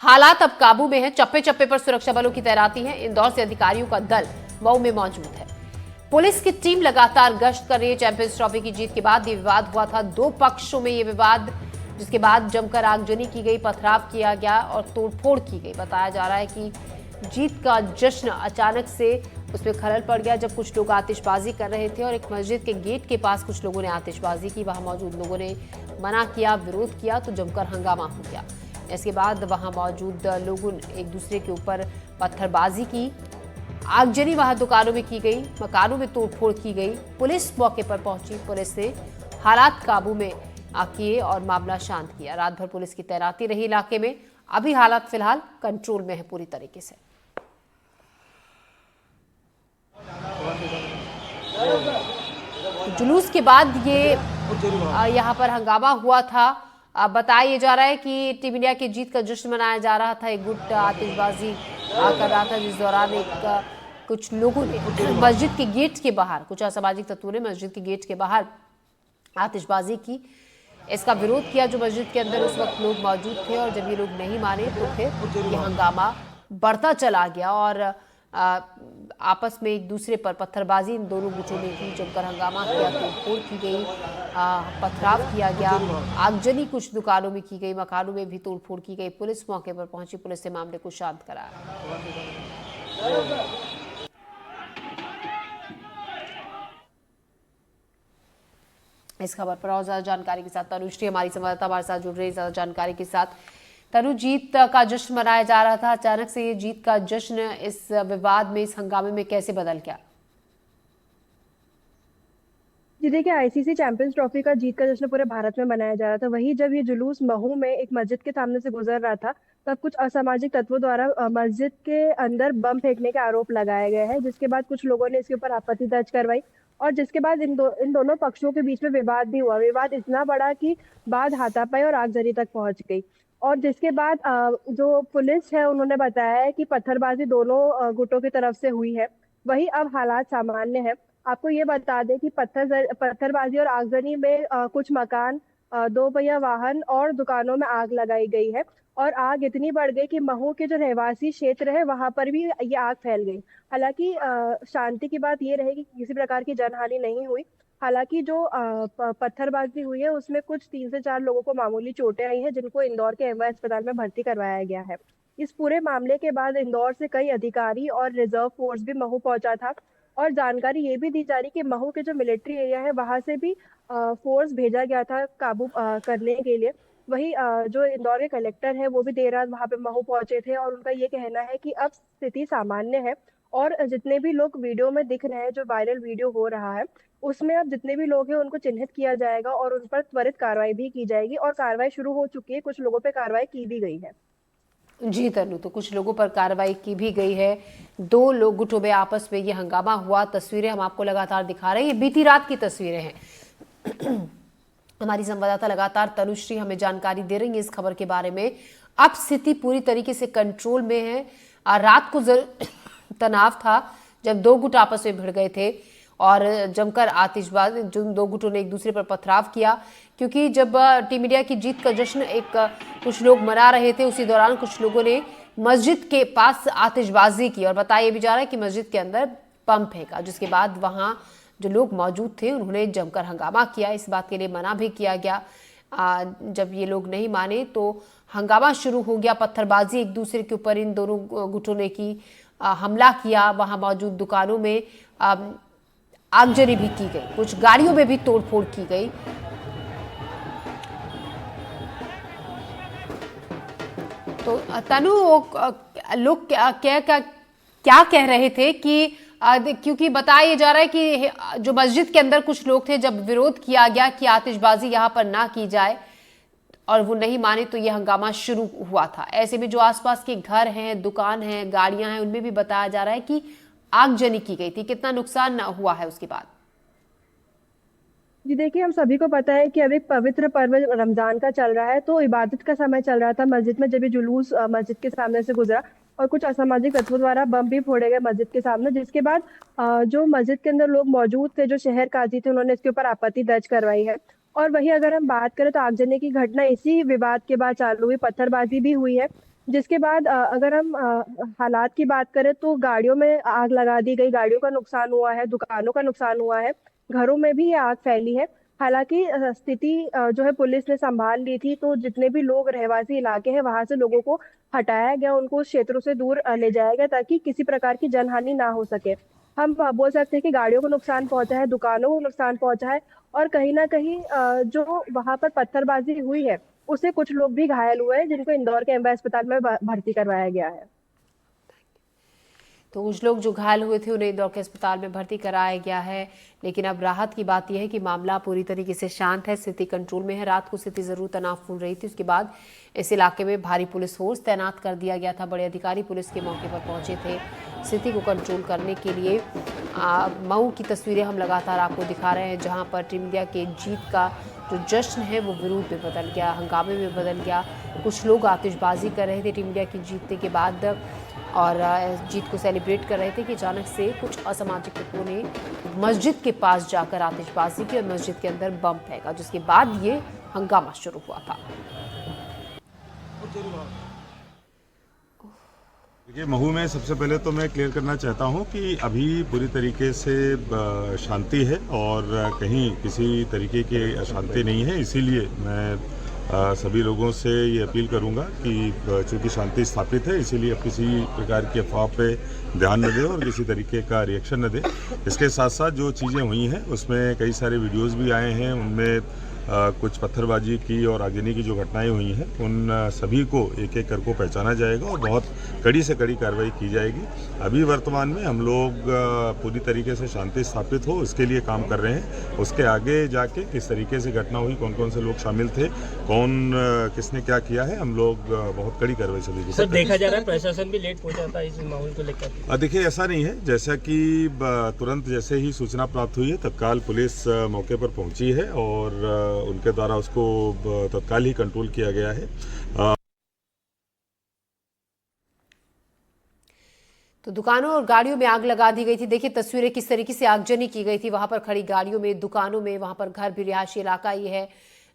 हालात अब काबू में है। चप्पे चप्पे पर सुरक्षा बलों की तैनाती है। इंदौर से अधिकारियों का दल मऊ में मौजूद है। पुलिस की टीम लगातार गश्त कर रही है। चैंपियंस ट्रॉफी की जीत के बाद ये विवाद हुआ था, दो पक्षों में ये विवाद, जिसके बाद जमकर आगजनी की गई, पथराव किया गया और तोड़फोड़ की गई। बताया जा रहा है कि जीत का जश्न अचानक से उसमें खलल पड़ गया जब कुछ लोग आतिशबाजी कर रहे थे और एक मस्जिद के गेट के पास कुछ लोगों ने आतिशबाजी की। वहां मौजूद लोगों ने मना किया, विरोध किया तो जमकर हंगामा हो गया। इसके बाद वहां मौजूद लोगों ने एक दूसरे के ऊपर पत्थरबाजी की, आगजनी वहां दुकानों में की गई, मकानों में तोड़फोड़ की गई। पुलिस मौके पर पहुंची। पुलिस ने हालात काबू में किए और मामला शांत किया। रात भर पुलिस की तैनाती रही इलाके में। अभी हालात फिलहाल कंट्रोल में है पूरी तरीके से। जुलूस के बाद ये यहाँ पर हंगामा हुआ था। बताया जा रहा है कि टीम इंडिया की जीत का जश्न मनाया जा रहा था। एक गुट आतिशबाजी कर रहा था, जिस दौरान कुछ लोगों ने मस्जिद के गेट के बाहर, कुछ असामाजिक तत्वों ने मस्जिद के गेट के बाहर आतिशबाजी की, इसका विरोध किया। जो मस्जिद के अंदर उस वक्त लोग मौजूद थे और जब ये लोग नहीं माने तो फिर ये हंगामा बढ़ता चला गया और आपस में एक दूसरे पर पत्थरबाजी इन दोनों गुटों ने की। जमकर हंगामा किया, तोड़फोड़ की गई, पथराव किया गया, आगजनी कुछ दुकानों में की गई, मकानों में भी तोड़फोड़ की गई। पुलिस मौके पर पहुंची। पुलिस ने मामले को शांत कराया। इस खबर पर और ज्यादा जानकारी के साथ तनुश्री हमारी संवाददाता हमारे साथ जुड़ रही है ज्यादा जानकारी के साथ। तनु, जीत का जश्न मनाया जा रहा था, अचानक से ये जीत का जश्न इस विवाद में, इस हंगामे में कैसे बदल गया? जी देखिए, आईसीसी चैंपियंस ट्रॉफी का जीत का जश्न पूरे भारत में मनाया जा रहा था। वहीं जब ये जुलूस महू में एक मस्जिद के सामने से गुजर रहा था, तब कुछ असामाजिक तत्वों द्वारा मस्जिद के अंदर बम फेंकने के आरोप लगाए गए हैं, जिसके बाद कुछ लोगों ने इसके ऊपर आपत्ति दर्ज करवाई। और जिसके बाद इन दोनों पक्षों के बीच में विवाद भी हुआ। विवाद इतना बड़ा कि बात हाथापाई और आगजनी तक पहुंच गई। और जिसके बाद जो पुलिस है, उन्होंने बताया है कि पत्थरबाजी दोनों गुटों की तरफ से हुई है। वहीं अब हालात सामान्य है। आपको ये बता दें कि पत्थरबाजी और आगजनी में कुछ मकान, दो पहिया वाहन और दुकानों में आग लगाई गई है। और आग इतनी बढ़ गई कि महू के जो रहवासी क्षेत्र है, वहां पर भी ये आग फैल गई। हालांकि शांति की बात ये रहेगी कि किसी प्रकार की जनहानि नहीं हुई। हालांकि जो पत्थरबाजी हुई है, उसमें कुछ 3 से 4 लोगों को मामूली चोटें आई हैं, जिनको इंदौर के एमवाय अस्पताल में भर्ती करवाया गया है। इस पूरे मामले के बाद इंदौर से कई अधिकारी और रिजर्व फोर्स भी महू पहुंचा था। और जानकारी ये भी दी जा रही कि महू के जो मिलिट्री एरिया है, वहां से भी फोर्स भेजा गया था काबू करने के लिए। वही जो इंदौर के कलेक्टर है, वो भी देर रात वहां पे महू पहुंचे थे और उनका ये कहना है कि अब स्थिति सामान्य है। और जितने भी लोग वीडियो में दिख रहे हैं, जो वायरल वीडियो हो रहा है, उसमें अब जितने भी लोग हैं उनको चिन्हित किया जाएगा और उन पर त्वरित कार्रवाई भी की जाएगी। और कार्रवाई शुरू हो चुकी है, कुछ लोगों पे कार्रवाई की भी गई है। जी तनु, तो कुछ लोगों पर कार्रवाई की भी गई है। दो लोग गुटों में आपस में ये हंगामा हुआ। तस्वीरें हम आपको लगातार दिखा रहे हैं, ये बीती रात की तस्वीरें हैं। हमारी संवाददाता लगातार तनुश्री हमें जानकारी दे रही है इस खबर के बारे में। अब स्थिति पूरी तरीके से कंट्रोल में है। रात को तनाव था जब दो गुट आपस में भिड़ गए थे और जमकर आतिशबाजी, जिन दो गुटों ने एक दूसरे पर पथराव किया, क्योंकि जब टीम इंडिया की जीत का जश्न कुछ लोग मना रहे थे, उसी दौरान कुछ लोगों ने मस्जिद के पास आतिशबाजी की और बताया भी जा रहा है कि मस्जिद के अंदर बम फेंका, जिसके बाद वहां जो लोग मौजूद थे उन्होंने जमकर हंगामा किया। इस बात के लिए मना भी किया गया। जब ये लोग नहीं माने तो हंगामा शुरू हो गया। पत्थरबाजी एक दूसरे के ऊपर इन दोनों गुटों ने की, हमला किया। वहां मौजूद दुकानों में आगजनी भी की गई, कुछ गाड़ियों में भी तोड़फोड़ की गई। तो तनु, लोग क्या कह रहे थे कि क्योंकि बताया जा रहा है कि जो मस्जिद के अंदर कुछ लोग थे, जब विरोध किया गया कि आतिशबाजी यहां पर ना की जाए और वो नहीं माने तो ये हंगामा शुरू हुआ था। ऐसे में जो आसपास के घर हैं, दुकान हैं, गाड़ियां हैं, उनमें भी बताया जा रहा है कि आगजनी की गई थी। कितना नुकसान हुआ है उसके बाद? जी देखिए, हम सभी को पता है कि अभी पवित्र पर्व रमजान का चल रहा है, तो इबादत का समय चल रहा था मस्जिद में, जब ये जुलूस मस्जिद के सामने से गुजरा और कुछ असामाजिक तत्वों द्वारा बम भी फोड़े गए मस्जिद के सामने। जिसके बाद जो मस्जिद के अंदर लोग मौजूद थे, जो शहर काजी थे, उन्होंने इसके ऊपर आपत्ति दर्ज करवाई है। और वहीं अगर हम बात करें तो आगजनी की घटना इसी विवाद के बाद चालू हुई, पत्थरबाजी भी हुई है। जिसके बाद अगर हम हालात की बात करें तो गाड़ियों में आग लगा दी गई, गाड़ियों का नुकसान हुआ है, दुकानों का नुकसान हुआ है, घरों में भी ये आग फैली है। हालांकि स्थिति जो है पुलिस ने संभाल ली थी, तो जितने भी लोग रहवासी इलाके हैं वहां से लोगों को हटाया गया, उनको उस क्षेत्रों से दूर ले जाया गया ताकि किसी प्रकार की जनहानि ना हो सके। हम बोल सकते हैं कि गाड़ियों को नुकसान पहुंचा है, दुकानों को नुकसान पहुंचा है, और कहीं ना कहीं जो वहां पर पत्थरबाजी हुई है उससे कुछ लोग भी घायल हुए हैं, जिनको इंदौर के एमबी अस्पताल में भर्ती करवाया गया है। तो कुछ लोग जो घायल हुए थे उन्हें इंदौर के अस्पताल में भर्ती कराया गया है। लेकिन अब राहत की बात यह है कि मामला पूरी तरीके से शांत है, स्थिति कंट्रोल में है। रात को स्थिति जरूर तनावपूर्ण रही थी, उसके बाद इस इलाके में भारी पुलिस फोर्स तैनात कर दिया गया था। बड़े अधिकारी पुलिस के मौके पर पहुंचे थे स्थिति को कंट्रोल करने के लिए। मऊ की तस्वीरें हम लगातार आपको दिखा रहे हैं, जहां पर टीम इंडिया के जीत का जो जश्न है वो विरोध में बदल गया, हंगामे में बदल गया। कुछ लोग आतिशबाजी कर रहे थे टीम इंडिया की जीतने के बाद और जीत को सेलिब्रेट कर रहे थे कि अचानक से कुछ असामाजिक तत्वों ने मस्जिद के पास जाकर आतिशबाजी की और मस्जिद के अंदर बम फेंका, जिसके बाद ये हंगामा शुरू हुआ था। देखिए, महू में सबसे पहले तो मैं क्लियर करना चाहता हूं कि अभी पूरी तरीके से शांति है और कहीं किसी तरीके की अशांति नहीं है। इसीलिए मैं सभी लोगों से ये अपील करूंगा कि चूंकि शांति स्थापित है, इसीलिए अब किसी प्रकार की अफवाह पे ध्यान न दें और किसी तरीके का रिएक्शन न दें। इसके साथ साथ जो चीज़ें हुई हैं उसमें कई सारे वीडियोस भी आए हैं, उनमें कुछ पत्थरबाजी की और आगजनी की जो घटनाएं हुई हैं उन सभी को एक एक करके पहचाना जाएगा और बहुत कड़ी से कड़ी कार्रवाई की जाएगी। अभी वर्तमान में हम लोग पूरी तरीके से शांति स्थापित हो इसके लिए काम कर रहे हैं। उसके आगे जाके किस तरीके से घटना हुई, कौन कौन से लोग शामिल थे, कौन किसने क्या किया है, हम लोग बहुत कड़ी कार्रवाई सभी सर देखा जा रहा है प्रशासन भी लेट पहुंचा था इस माहौल को लेकर। देखिए, ऐसा नहीं है। जैसा कि तुरंत जैसे ही सूचना प्राप्त हुई है तत्काल पुलिस मौके पर पहुंची है और उनके द्वारा उसको तत्काल ही कंट्रोल किया गया है। तो दुकानों और गाड़ियों में आग लगा दी गई थी। देखिए तस्वीरें किस तरीके से आगजनी की गई थी, वहां पर खड़ी गाड़ियों में, दुकानों में, वहां पर घर भी रिहायशी इलाका ही है।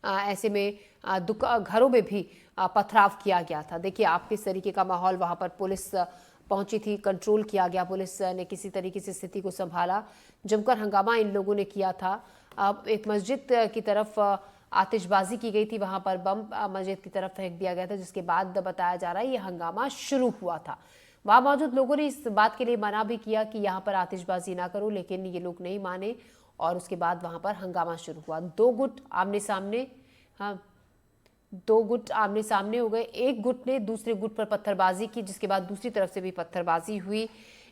ऐसे में घरों में भी पथराव किया गया था। देखिए आप किस तरीके का माहौल, वहां पर पुलिस पहुंची थी, कंट्रोल किया गया, पुलिस ने किसी तरीके से स्थिति को संभाला। जमकर हंगामा इन लोगों ने किया था। एक मस्जिद की तरफ आतिशबाजी की गई थी, वहां पर बम मस्जिद की तरफ फेंक दिया गया था, जिसके बाद बताया जा रहा है ये हंगामा शुरू हुआ था। वहां मौजूद लोगों ने इस बात के लिए मना भी किया कि यहाँ पर आतिशबाजी ना करो, लेकिन ये लोग नहीं माने और उसके बाद वहां पर हंगामा शुरू हुआ। दो गुट आमने सामने, हाँ, दो गुट आमने सामने हो गए। एक गुट ने दूसरे गुट पर पत्थरबाजी की, जिसके बाद दूसरी तरफ से भी पत्थरबाजी हुई,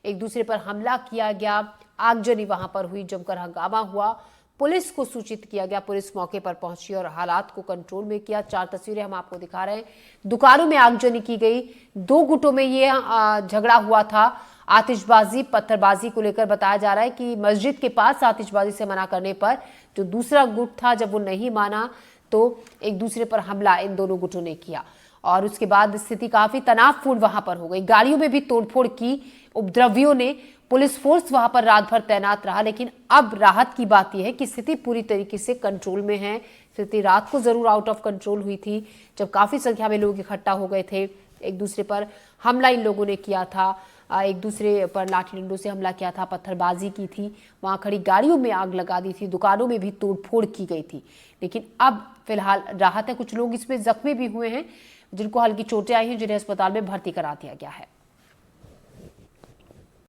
एक दूसरे पर हमला किया गया, आगजनी वहां पर हुई, जमकर हंगामा हुआ। पुलिस को सूचित किया गया, पुलिस मौके पर पहुंची और हालात को कंट्रोल में किया। 4 तस्वीरें हम आपको दिखा रहे हैं। दुकानों में आगजनी की गई, 2 गुटों में ये झगड़ा हुआ था। आतिशबाजी पत्थरबाजी को लेकर बताया जा रहा है कि मस्जिद के पास आतिशबाजी से मना करने पर जो दूसरा गुट था, जब वो नहीं माना तो एक दूसरे पर हमला इन दोनों गुटों ने किया और उसके बाद स्थिति काफी तनावपूर्ण वहां पर हो गई। गाड़ियों में भी तोड़फोड़ की उपद्रवियों ने। पुलिस फोर्स वहां पर रात भर तैनात रहा, लेकिन अब राहत की बात यह है कि स्थिति पूरी तरीके से कंट्रोल में है। स्थिति रात को जरूर आउट ऑफ कंट्रोल हुई थी, जब काफी संख्या में लोग इकट्ठा हो गए थे। एक दूसरे पर हमला इन लोगों ने किया था, एक दूसरे पर लाठी डंडों से हमला किया था, पत्थरबाजी की थी, वहां खड़ी गाड़ियों में आग लगा दी थी, दुकानों में भी तोड़फोड़ की गई थी। लेकिन अब फिलहाल राहत है। कुछ लोग इसमें जख्मी भी हुए हैं, जिनको हल्की चोटें आई हैं, जिन्हें अस्पताल में भर्ती करा दिया गया है।